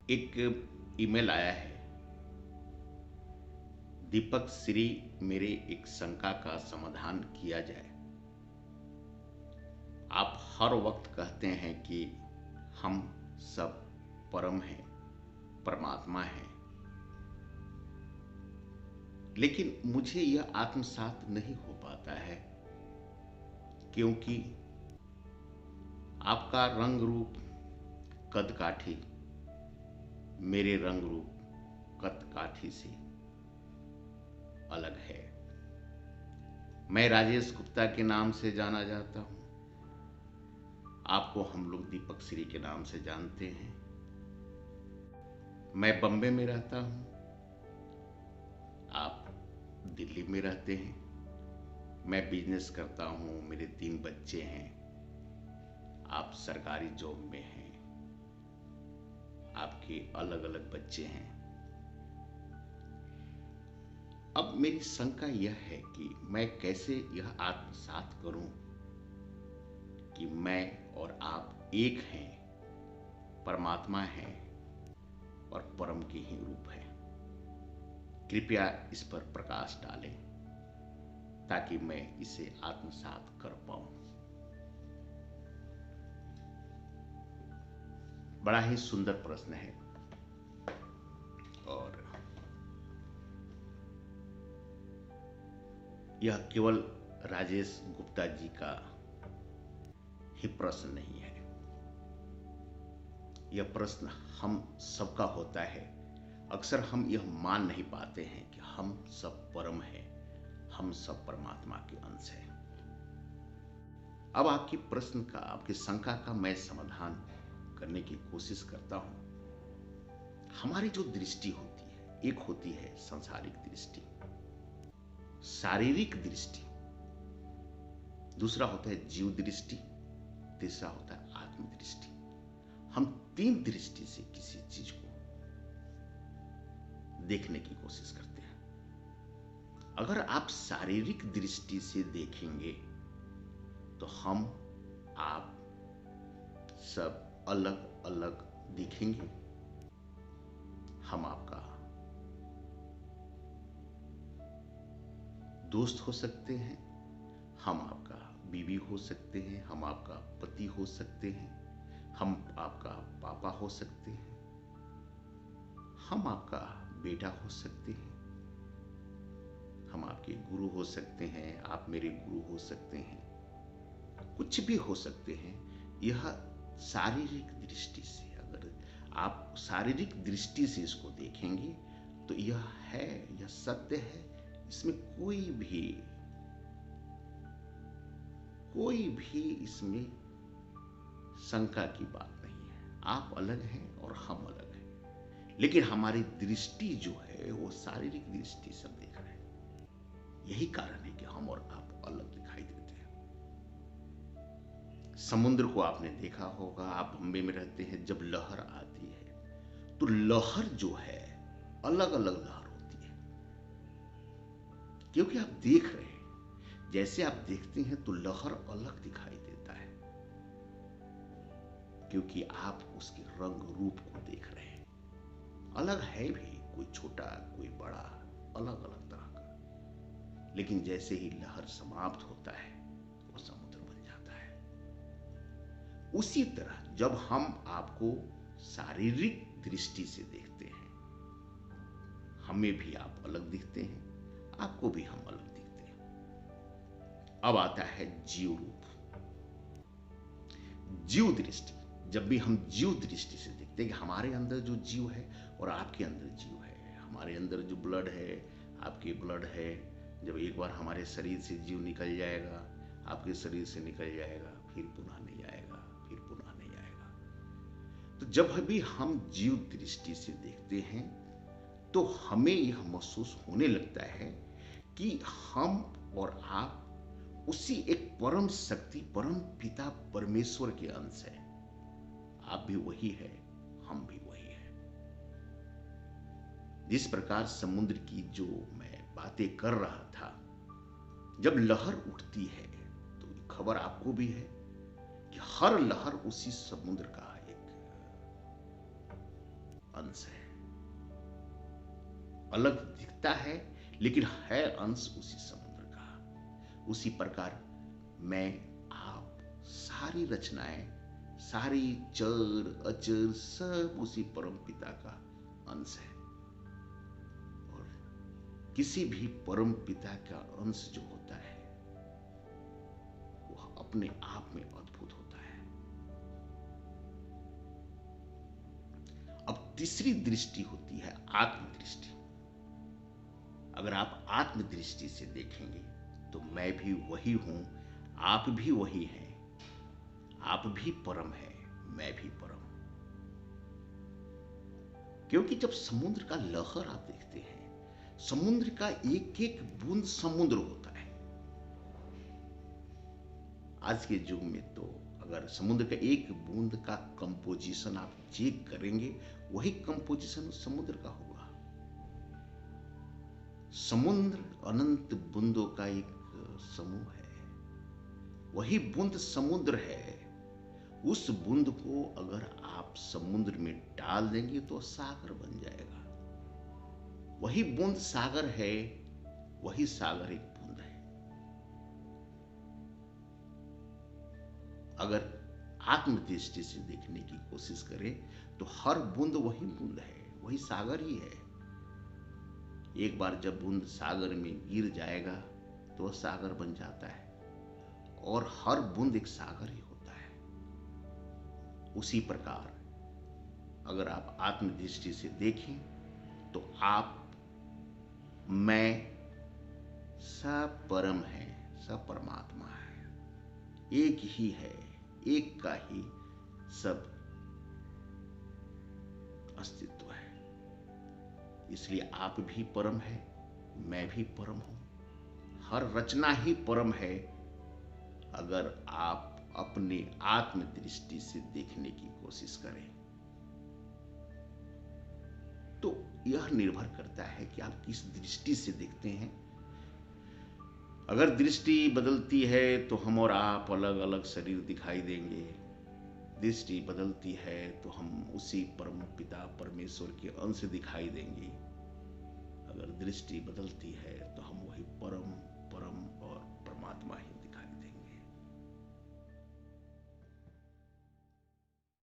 एक ईमेल आया है। दीपक श्री, मेरे एक शंका का समाधान किया जाए। आप हर वक्त कहते हैं कि हम सब परम हैं, परमात्मा हैं, लेकिन मुझे यह आत्मसात नहीं हो पाता है, क्योंकि आपका रंग रूप कद काठी मेरे रंग रूप कद काठी से अलग है। मैं राजेश गुप्ता के नाम से जाना जाता हूं। आपको हम लोग दीपक श्री के नाम से जानते हैं। मैं बम्बे में रहता हूं, आप दिल्ली में रहते हैं। मैं बिजनेस करता हूं, मेरे 3 बच्चे हैं। आप सरकारी जॉब में हैं, आपके अलग अलग बच्चे हैं। अब मेरी शंका यह है कि मैं कैसे यह आत्मसात करूं कि मैं और आप एक हैं, परमात्मा हैं और परम के ही रूप हैं। कृपया इस पर प्रकाश डालें ताकि मैं इसे आत्मसात कर पाऊं। बड़ा ही सुंदर प्रश्न है और यह केवल राजेश गुप्ता जी का ही प्रश्न नहीं है। यह प्रश्न हम सबका होता है। अक्सर हम यह मान नहीं पाते हैं कि हम सब परम हैं, हम सब परमात्मा के अंश हैं। अब आपके प्रश्न का, आपकी शंका का मैं समाधान करने की कोशिश करता हूं। हमारी जो दृष्टि होती है, एक होती है सांसारिक दृष्टि, शारीरिक दृष्टि, दूसरा होता है जीव दृष्टि, तीसरा होता है आत्म दृष्टि। हम 3 दृष्टि से किसी चीज को देखने की कोशिश करते हैं। अगर आप शारीरिक दृष्टि से देखेंगे तो हम आप सब अलग अलग दिखेंगे। हम आपका दोस्त हो सकते हैं, हम आपका बीवी हो सकते हैं, हम आपका पति हो सकते हैं, हम आपका पापा हो सकते हैं, हम आपका बेटा हो सकते हैं, हम आपके गुरु हो सकते हैं, आप मेरे गुरु हो सकते हैं, कुछ भी हो सकते हैं। यह शारीरिक दृष्टि से, अगर आप शारीरिक दृष्टि से इसको देखेंगे तो यह है, यह सत्य है। इसमें कोई भी इसमें शंका की बात नहीं है। आप अलग हैं और हम अलग हैं, लेकिन हमारी दृष्टि जो है वो शारीरिक दृष्टि से देख रहे हैं। यही कारण है कि हम और आप अलग दिखाई देते हैं। समुद्र को आपने देखा होगा, आप बम्बे में रहते हैं, जब लहर आती है तो लहर जो है अलग अलग लहर होती है, क्योंकि आप देख रहे हैं। जैसे आप देखते हैं तो लहर अलग दिखाई देता है, क्योंकि आप उसके रंग रूप को देख रहे हैं। अलग है भी, कोई छोटा कोई बड़ा, अलग अलग तरह का। लेकिन जैसे ही लहर समाप्त होता है वो समुद्र बन जाता है। उसी तरह जब हम आपको शारीरिक दृष्टि से देखते हैं, हमें भी आप अलग दिखते हैं, आपको भी हम अलग दिखते हैं। अब आता है जीव रूप, जीव दृष्टि। जब भी हम जीव दृष्टि से देखते हैं कि हमारे अंदर जो जीव है और आपके अंदर जीव है, हमारे अंदर जो ब्लड है, आपके ब्लड है, जब एक बार हमारे शरीर से जीव निकल जाएगा, आपके शरीर से निकल जाएगा, फिर पुनः नहीं आएगा, फिर पुनः नहीं आएगा। तो जब भी हम जीव दृष्टि से देखते हैं तो हमें यह महसूस होने लगता है कि हम और आप उसी एक परम शक्ति, परम पिता परमेश्वर के अंश है। आप भी वही है, हम भी वही है। जिस प्रकार समुद्र की जो मैं बातें कर रहा था, जब लहर उठती है तो खबर आपको भी है कि हर लहर उसी समुद्र का एक अंश है। अलग दिखता है लेकिन है अंश उसी समुद्र का। उसी प्रकार मैं, आप, सारी रचनाएं, सारी चर अचर सब उसी परम पिता का अंश है। और किसी भी परम पिता का अंश जो होता है वह अपने आप में अद्भुत होता है। अब तीसरी दृष्टि होती है आत्मदृष्टि। अगर आप आत्मदृष्टि से देखेंगे तो मैं भी वही हूं, आप भी वही हैं। आप भी परम है, मैं भी परम। क्योंकि जब समुद्र का लहर आप देखते हैं, समुद्र का एक एक बूंद समुद्र होता है। आज के युग में तो अगर समुद्र का एक बूंद का कंपोजिशन आप चेक करेंगे, वही कंपोजिशन समुद्र का होगा। समुद्र अनंत बूंदों का एक समूह है। वही बूंद समुद्र है। उस बूंद को अगर आप समुद्र में डाल देंगे तो सागर बन जाएगा। वही बूंद सागर है, वही सागर एक बूंद है। अगर आत्मदृष्टि से देखने की कोशिश करें तो हर बूंद वही बूंद है, वही सागर ही है। एक बार जब बूंद सागर में गिर जाएगा तो वह सागर बन जाता है, और हर बूंद एक सागर ही होता है। उसी प्रकार अगर आप आत्मदृष्टि से देखें तो आप, मैं, सब परम है, सब परमात्मा है, एक ही है, एक का ही सब अस्तित्व है। इसलिए आप भी परम है, मैं भी परम हूं। हर रचना ही परम है अगर आप अपने आत्मदृष्टि से देखने की कोशिश करें। तो यह निर्भर करता है कि आप किस दृष्टि से देखते हैं। अगर दृष्टि बदलती है तो हम और आप अलग अलग शरीर दिखाई देंगे। दृष्टि बदलती है तो हम उसी परम पिता परमेश्वर के अंश दिखाई देंगे। अगर दृष्टि बदलती है तो हम वही परम और परमात्मा ही